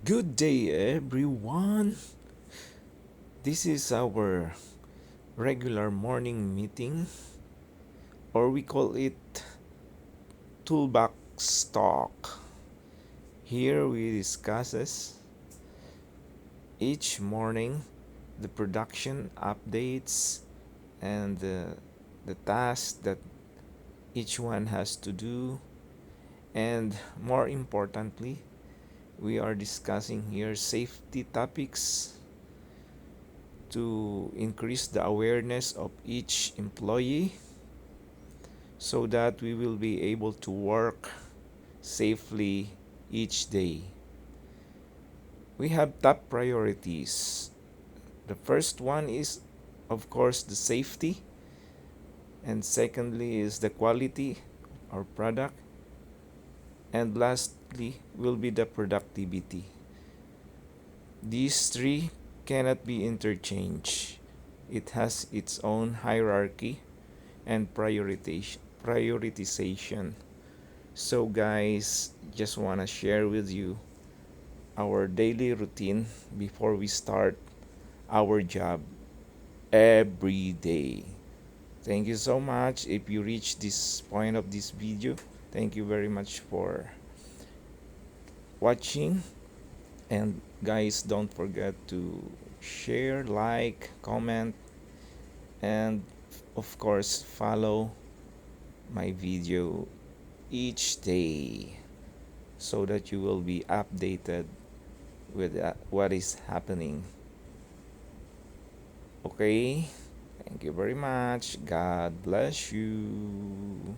Good day, everyone. This is our regular morning meeting, or we call it Toolbox Talk. Here we discusses each morning the production updates and the tasks that each one has to do, and more importantly, we are discussing here safety topics to increase the awareness of each employee so that we will be able to work safely each day. We have top priorities. The first one is, of course, the safety, and secondly, is the quality or product, and lastly, will be the productivity. These three cannot be interchanged. It has its own hierarchy and prioritization. So, guys, just want to share with you our daily routine before we start our job every day. Thank you so much. If you reach this point of this video, thank you very much for watching. And guys, don't forget to share, like, comment, and of course, follow my video each day so that you will be updated with what is happening. Okay? Thank you very much. God bless you.